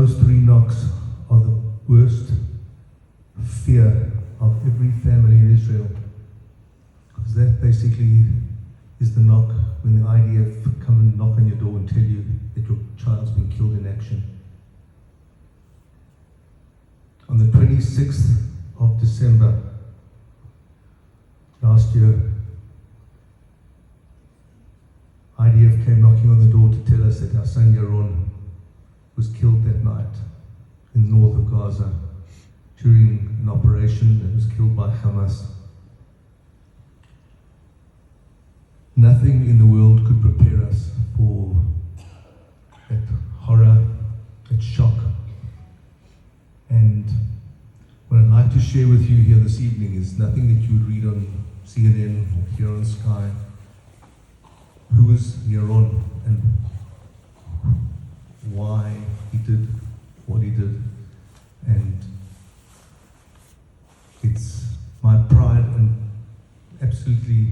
those 3 knocks are the worst fear of every family in Israel. Because that basically is the knock when the IDF come and knock on your door and tell you that your child's been killed in action. On the 26th of December last year, IDF came knocking on the door to tell us that our son Yaron was killed that night in the north of Gaza during an operation that was killed by Hamas. Nothing in the world could prepare us for that horror, that shock. And what I'd like to share with you here this evening is nothing that you would read on CNN or hear on Sky. Who was Yaron and why he did what he did. And it's my pride and absolutely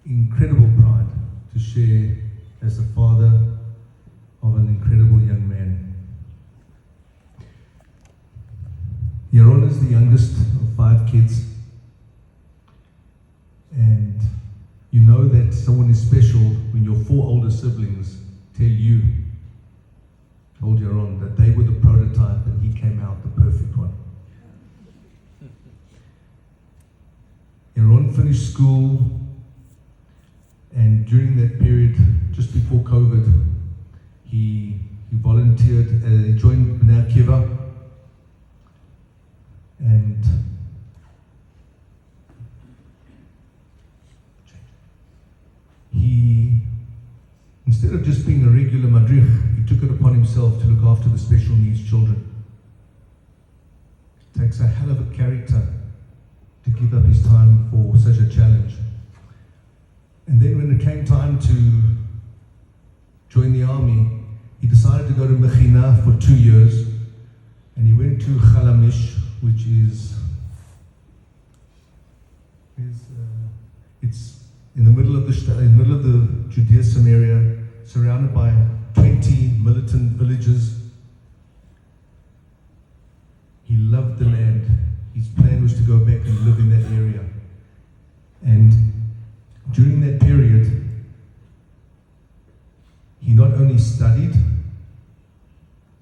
incredible pride to share as the father of an incredible young man. Yaron is the youngest of 5 kids, and you know that someone is special when your 4 older siblings tell you, told Yaron, that they were the prototype and he came out the perfect one. Yaron finished school, and during that period, just before COVID, he volunteered, he joined Bnei Akiva, and he, instead of just being a regular madrich, he took it upon himself to look after the special needs children. It takes a hell of a character to give up his time for such a challenge. And then when it came time to join the army, he decided to go to Mechina for 2 years, and he went to Chalamish, which is it's in the middle of the Judea Samaria, surrounded by 20 militant villages. He loved the land. His plan was to go back and live in that area. And during that period, he not only studied,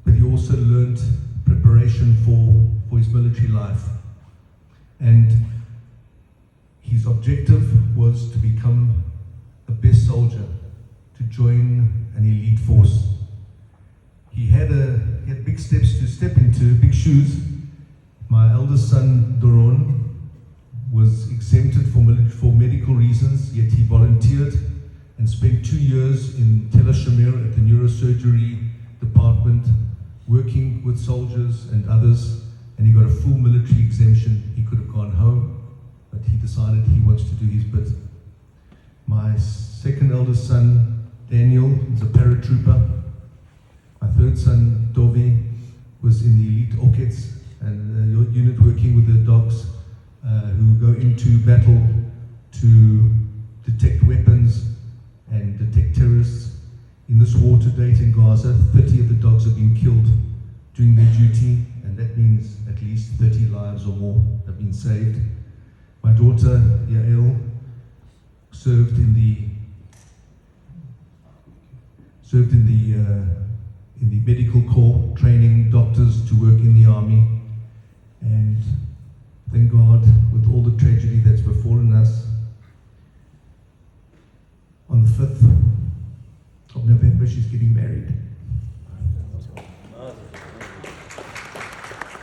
but he also learned preparation for his military life. And his objective was to become the best soldier, to join an elite force. He had big steps to step into, big shoes. My eldest son, Yaron, was exempted for medical reasons, yet he volunteered and spent 2 years in Tel Shamir at the neurosurgery department, working with soldiers and others, and he got a full military exemption. He could have gone home, but he decided he wants to do his bit. My second eldest son, Daniel, is a paratrooper. My third son, Dovi, was in the elite orchets and a unit working with the dogs who go into battle to detect weapons and detect terrorists. In this war to date in Gaza, 30 of the dogs have been killed doing their duty, and that means at least 30 lives or more have been saved. My daughter, Yael, served in the medical corps, training doctors to work in the army. And thank God, with all the tragedy that's befallen us, on the 5th of November, she's getting married.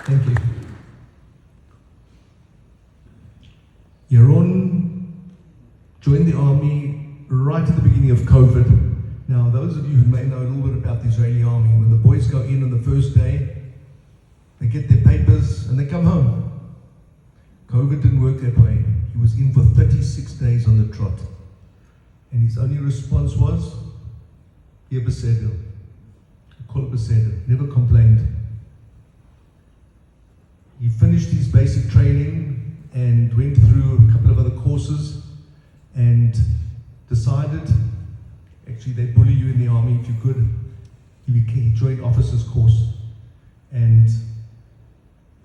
Thank you. Yaron joined the army right at the beginning of COVID. Now, those of you who may know a little bit about the Israeli army, when the boys go in on the first day, they get their papers and they come home. COVID didn't work that way. He was in for 36 days on the trot. And his only response was, "Ye beseder." Kol beseder. Never complained. He finished his basic training and went through a couple of other courses and decided, actually they bully you in the army if you could, he joined officers course. And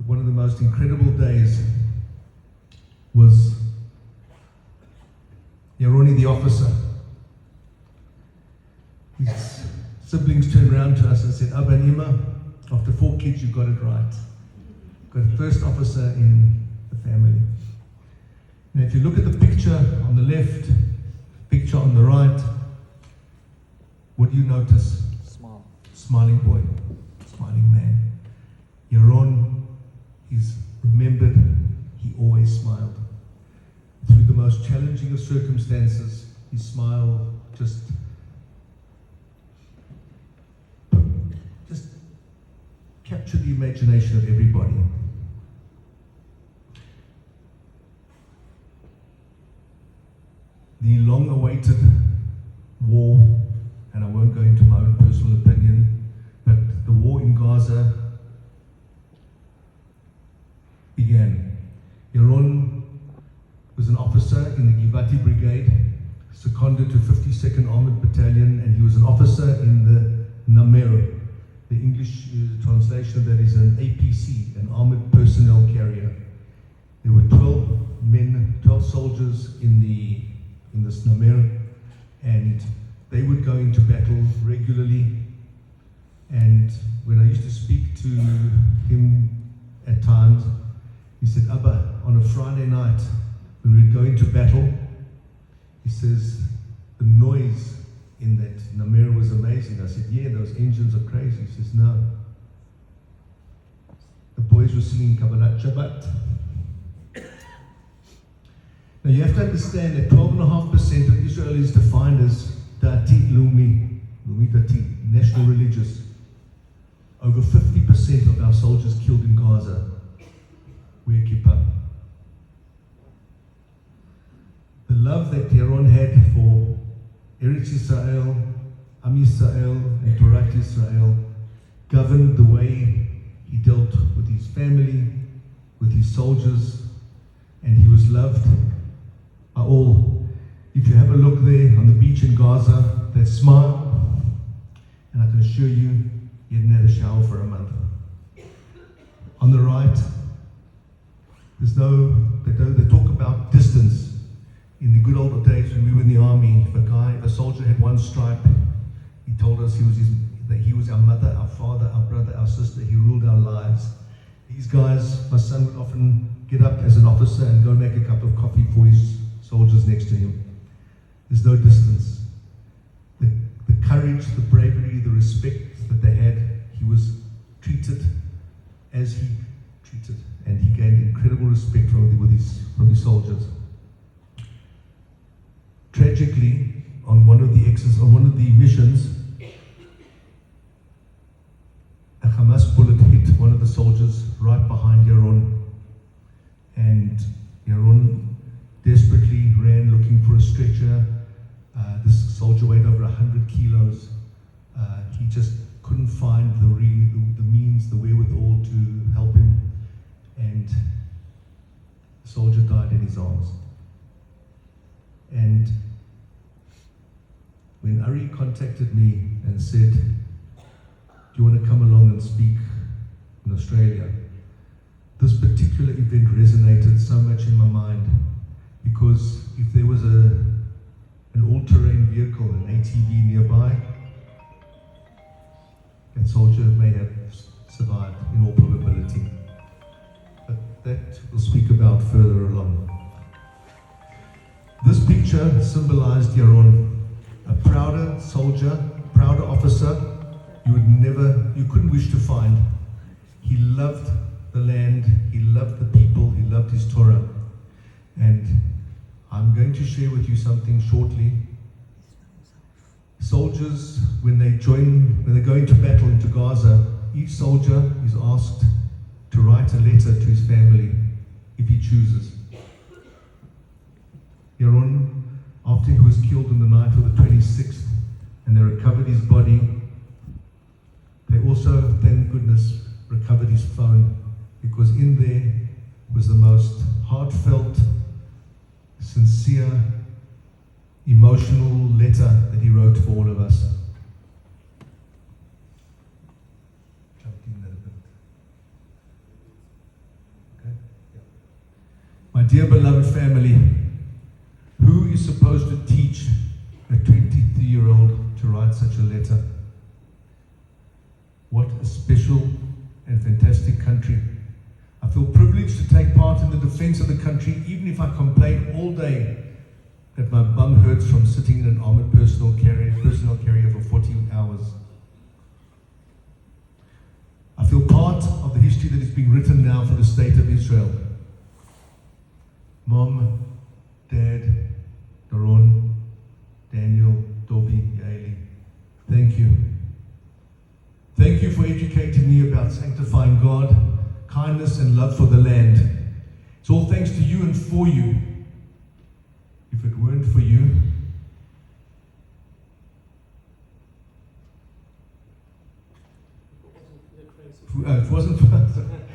one of the most incredible days was Yaron Hy, the officer. His siblings turned around to us and said, Abba and Ima, after 4 kids, you got it right. Got first officer in the family. Now, if you look at the picture on the left, picture on the right, what do you notice? Smile. Smiling boy, smiling man. Yaron is remembered, he always smiled. Through the most challenging of circumstances, his smile just captured the imagination of everybody. The long-awaited war, and I won't go into my own personal opinion, but the war in Gaza began. Yaron was an officer in the Givati Brigade, seconded to 52nd Armored Battalion, and he was an officer in the Namir. The English translation of that is an APC, an Armored Personnel Carrier. There were 12 men, 12 soldiers in this Namir, and they would go into battle regularly. And when I used to speak to him at times, he said, Abba, on a Friday night, when we'd go into battle, he says, the noise in that Namir was amazing. I said, yeah, those engines are crazy. He says, no. The boys were singing Kabbalat Shabbat. Now you have to understand that 12.5% of Israel is defined as Dati Lumi, Dati, national religious. Over 50% of our soldiers killed in Gaza wear kippah. The love that Yaron had for Eretz Yisrael, Am Yisrael, and Torah Israel governed the way he dealt with his family, with his soldiers, and he was loved by all. If you have a look there on the beach in Gaza, that smile, and I can assure you, he hadn't had a shower for a month. On the right, they talk about distance. In the good old days when we were in the army, if a soldier had one stripe, he told us that he was our mother, our father, our brother, our sister. He ruled our lives. These guys, my son would often get up as an officer and go make a cup of coffee for his soldiers next to him. There's no distance. The courage, the bravery, the respect that they had, he was treated as he treated, and he gained incredible respect from his soldiers. Tragically, on one of the missions, a Hamas bullet hit one of the soldiers right behind Yaron, and Yaron desperately ran looking for a stretcher. This soldier weighed over 100 kilos. He just couldn't find the means, the wherewithal to help him, and the soldier died in his arms. And when Ari contacted me and said, do you want to come along and speak in Australia? This particular event resonated so much in my mind, because if there was an all-terrain vehicle, an ATV nearby, that soldier may have survived in all probability. But that we'll speak about further along. This picture symbolized Yaron, a prouder soldier, prouder officer you couldn't wish to find. He loved the land, he loved the people, he loved his Torah. And I'm going to share with you something shortly. Soldiers, when they go into battle into Gaza, each soldier is asked to write a letter to his family if he chooses. Yaron, after he was killed on the night of the 26th, and they recovered his body, they also, thank goodness, recovered his phone, because in there was the most heartfelt, sincere, emotional letter that he wrote for all of us. Jumped in that a bit. such a letter. What a special and fantastic country. I feel privileged to take part in the defense of the country, even if I complain all day that my bum hurts from sitting in an armored personnel carrier for 40 hours. I feel part of the history that is being written now for the state of Israel. Mom, Dad, Yaron, Daniel, Dobby, Yaeli, thank you. Thank you for educating me about sanctifying God, kindness and love for the land. It's all thanks to you and for you. If it weren't for you, it wasn't for,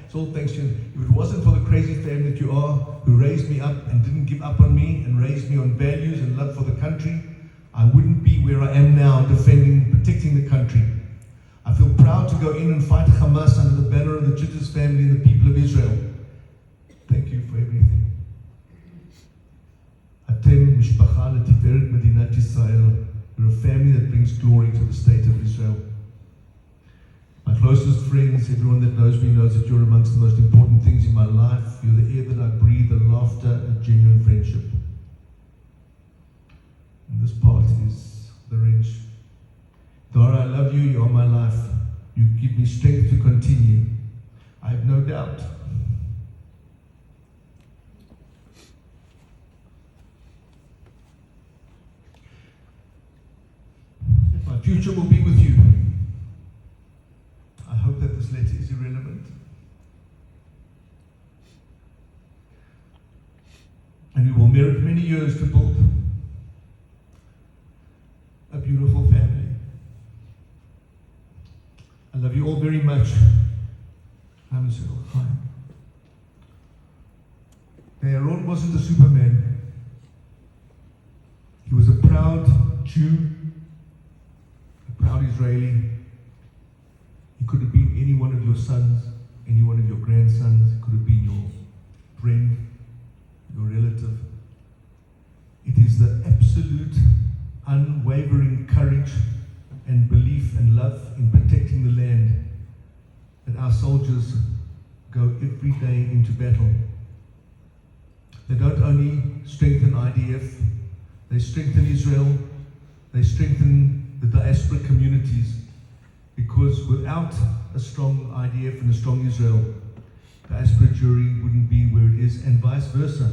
it's all thanks to you. If it wasn't for the crazy family that you are, who raised me up and didn't give up on me and raised me on values and love for the country, I wouldn't be where I am now, defending, protecting the country. I feel proud to go in and fight Hamas under the banner of the Chitiz family and the people of Israel. Thank you for everything. Atem mishpacha letiferet medinat Yisrael. You're a family that brings glory to the state of Israel. My closest friends, everyone that knows me knows that you're amongst the most important things in my life. You're the air that I breathe, the laughter, a genuine friendship. And this part is the wrench. Dara, I love you, you are my life. You give me strength to continue. I have no doubt. My future will be with you. I hope that this letter is irrelevant. And we will merit many years to build a beautiful family. I love you all very much. I'm Yaron Hy. Now, Yaron wasn't a Superman. He was a proud Jew, a proud Israeli. He could have been any one of your sons, any one of your grandsons. He could have been your friend, your relative. It is the absolute, unwavering courage and belief and love in protecting the land that our soldiers go every day into battle. They don't only strengthen IDF, they strengthen Israel, they strengthen the diaspora communities, because without a strong IDF and a strong Israel, diaspora Jewry wouldn't be where it is, and vice versa.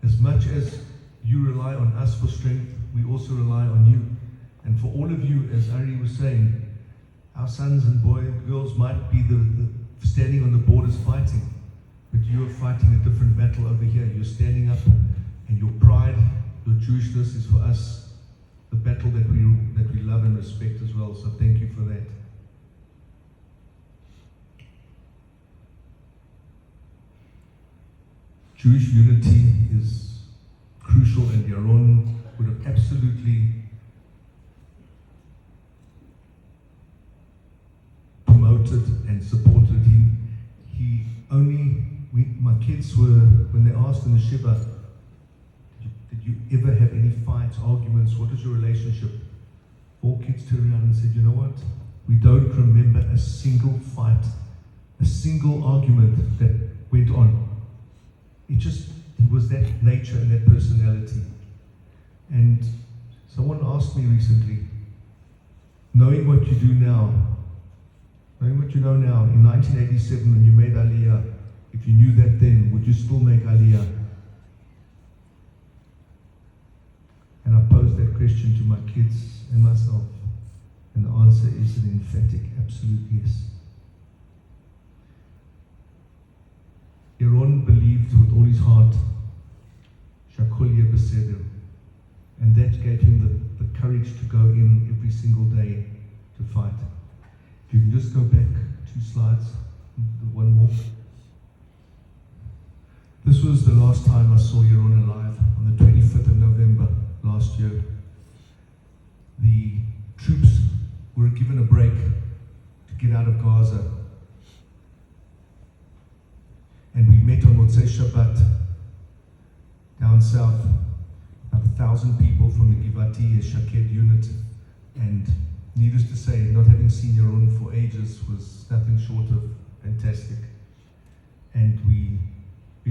As much as you rely on us for strength, we also rely on you. And for all of you, as Ari was saying, our sons and girls might be the standing on the borders fighting, but you are fighting a different battle over here. You're standing up, and your pride, your Jewishness is for us the battle that we love and respect as well. So thank you for that. Jewish unity is crucial, and Yaron would have absolutely promoted and supported him. My kids were, when they asked in the Shiva, did you ever have any fights, arguments, what is your relationship? All kids turned around and said, you know what? We don't remember a single fight, a single argument that went on. He was that nature and that personality. And someone asked me recently, knowing what you do now, knowing what you know now, in 1987 when you made Aliyah, if you knew that then, would you still make Aliyah? And I posed that question to my kids and myself, and the answer is an emphatic, absolute yes. Yaron believed with all his heart, Shakol yeh beseder, and that gave him the courage to go in every single day to fight. If you can just go back 2 slides, the one more. This was the last time I saw Yaron alive, on the 25th of November last year. The troops were given a break to get out of Gaza. And we met on Motzei Shabbat down south, about 1,000 people from the Givati Shaked unit, And needless to say, not having seen Yaron for ages was nothing short of fantastic. And we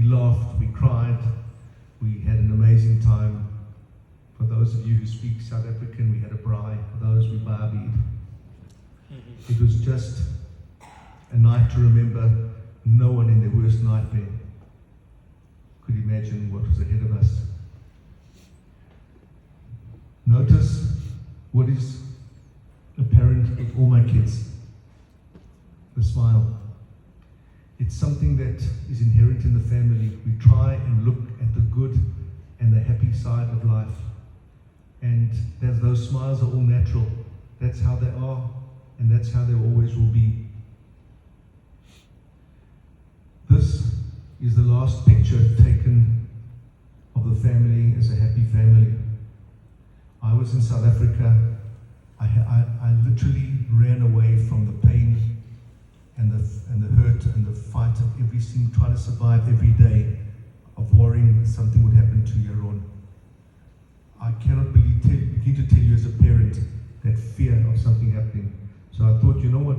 laughed, we cried, we had an amazing time. For those of you who speak South African, we had a braai. For those, we barbied. It was just a night to remember. No one in their worst nightmare could imagine what was ahead of us. Notice what is apparent with all my kids. The smile. It's something that is inherent in the family. We try and look at the good and the happy side of life. And those smiles are all natural. That's how they are, and that's how they always will be. This is the last picture taken of the family as a happy family. I was in South Africa. I literally ran away from the pain and the hurt and the fight of everything, trying to survive every day of worrying something would happen to Yaron. I cannot begin to tell you as a parent that fear of something happening. So I thought, you know what?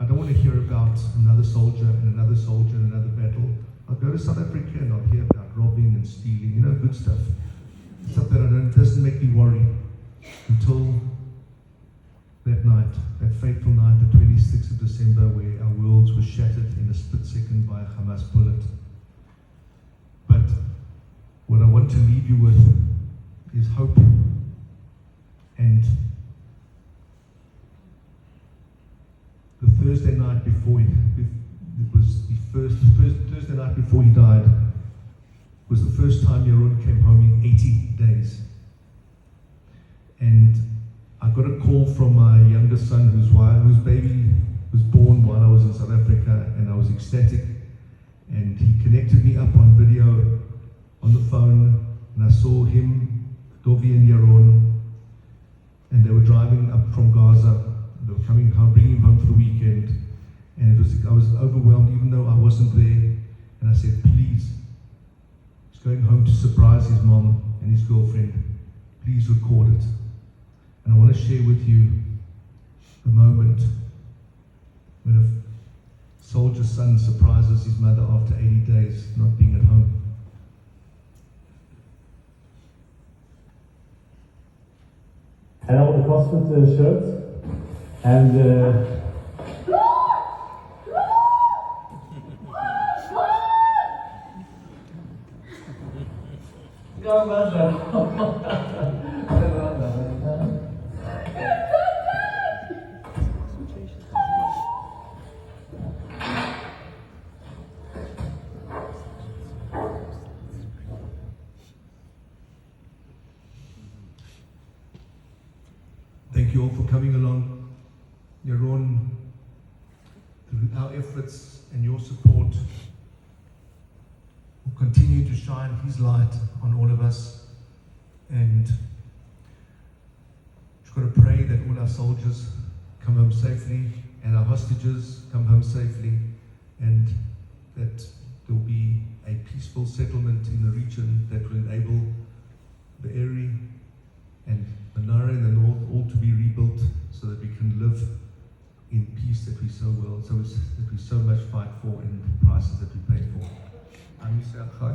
I don't want to hear about another soldier and another soldier and another battle. I'll go to South Africa and I'll hear about robbing and stealing, you know, good stuff. Stuff that doesn't make me worry until that night, that fateful night, the 26th of December, where our worlds were shattered in a split second by a Hamas bullet. But what I want to leave you with is hope. And the Thursday night before Thursday night before he died was the first time Yaron came home in 80 days. And I got a call from my youngest son whose baby was born while I was in South Africa, and I was ecstatic. And he connected me up on video on the phone, and I saw him, Dovi and Yaron, and they were driving up from Gaza. They were coming home, bringing him home for the weekend, and I was overwhelmed even though I wasn't there. And I said, please, he's going home to surprise his mom and his girlfriend. Please record it. And I want to share with you the moment when a soldier's son surprises his mother after 80 days not being at home. And I want the CrossFit shirt. And thank you all for coming along. Yaron, through our efforts and your support, will continue to shine his light on all of us. And we've got to pray that all our soldiers come home safely and our hostages come home safely, and that there will be a peaceful settlement in the region that will enable the Eri and Manara in the north all to be rebuilt so that we can live in peace that we so much fight for and the prices that we pay for. I'm Yaron Hy.